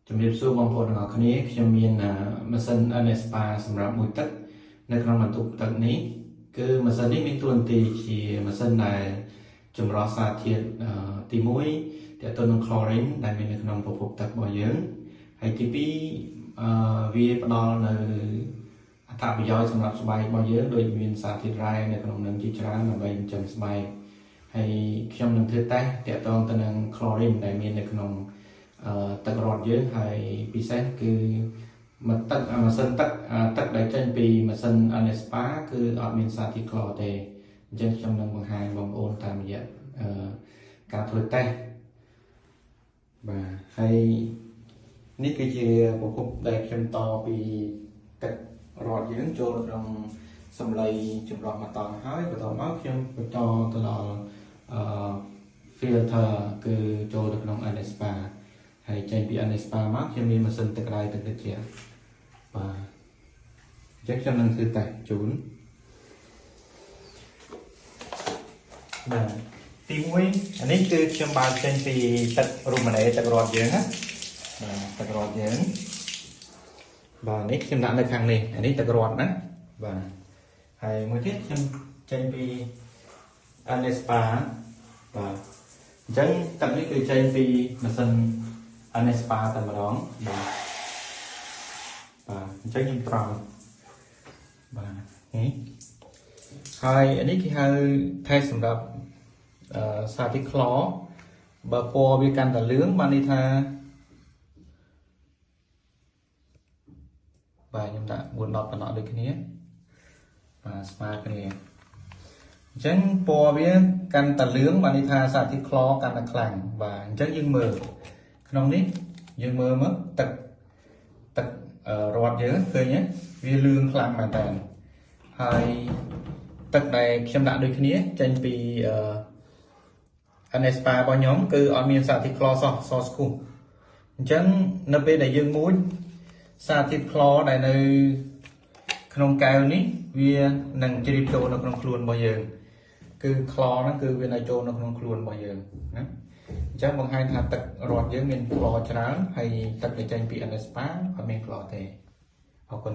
ជំរាបសួរបងប្អូនទាំងអស់គ្នាខ្ញុំមានម៉ាស៊ីន Anespa សម្រាប់មួយទឹកនៅក្នុងបន្ទប់ទឹកនេះគឺម៉ាស៊ីននេះមានតួនាទីជាម៉ាស៊ីនដែលចម្រោះសារធាតុទី1ទាក់ទងនឹង chlorine ដែលមាននៅក្នុងប្រភពទឹករបស់យើងហើយទី2វាផ្ដល់នៅអត្ថប្រយោជន៍សម្រាប់ស្បែករបស់យើងដោយមានសារធាតុរ៉ែនៅក្នុងនឹងជាច្រើនដើម្បីចិញ្ចឹមស្បែកហើយខ្ញុំនឹងធ្វើតេស្តទាក់ទងទៅនឹង chlorine ដែលមាននៅក្នុងទឹករត់យើងហើយពិសេសគឺម៉ាស៊ីនទឹកដែលចេញពីម៉ាស៊ីន Anespa គឺអត់មានសារធាតុក្លរទេអញ្ចឹងខ្ញុំនឹងបង្ហាញបងប្អូនតាមរយៈការធ្វើតេស្តបាទហើយនេះគឺជាប្រភពដែលខ្ញុំតពីទឹករត់យើងចូលក្នុងសម្លេងចម្រោះមកតហើយបន្តមកខ្ញុំបន្តទៅដល់filter គឺចូលទៅក្នុង Anespa ហើយចេញពី Anespa មកខ្ញុំមានម៉ាស៊ីនទឹកក្តៅទឹកត្រជាក់បាទអញ្ចឹងខ្ញុំនឹងធ្វើតេស្តជូនបាទទី1អានេះគឺខ្ញុំបើកចេញពីទឹករូម៉ាណេទឹករត់យើងណាបាទទឹករត់យើងបាទនេះខ្ញុំដាក់នៅខាងនេះអានេះទឹករត់ណាបាទហើយមួយទៀតខ្ញុំចេញពី Anespa បាទអញ្ចឹងទឹកនេះគឺចេញពីម៉ាស៊ីនAnespa តែម្ដងបាទអញ្ចឹងខ្ញុំត្រង់បាទនេះហើយអានេះគេហៅ test សម្រាប់សារធាតុក្លរបើពណ៌វាកាន់តែលឿងបានន័យថាបាទខ្ញុំដាក់4 10ប៉ុណ្ណោះដូចគ្នាបាទស្មើគ្នាអញ្ចឹងពណ៌វាកាន់តែលឿងបានន័យថាសារធាតុក្លរកាន់តែខ្លាំងបាទអញ្ចឹងយើងមើលក្នុងនេះយើងមើលមកទឹករត់យើងឃើញវាលឿងខ្លាំងមែនតើហើយទឹកដែលខ្ញុំដាក់ដូចគ្នាចេញពីAnespa របស់ខ្ញុំគឺអត់មានសារធាតុក្លរសស្គូអញ្ចឹងនៅពេលដែលយើងមួយសារធាតុក្លរដែលនៅក្នុងកែវនេះវានឹងជ្រាបចូលនៅក្នុងខ្លួនរបស់យើងគឺក្លរហ្នឹងគឺវានៅចូលនៅក្នុងខ្លួនរបស់យើងណាអញ្ចឹងបង្ហាញថាទឹករត់យើងមានក្លរច្រើនហើយទឹកដែលចេញពី Anespa អត់មានក្លរទេអរគុណ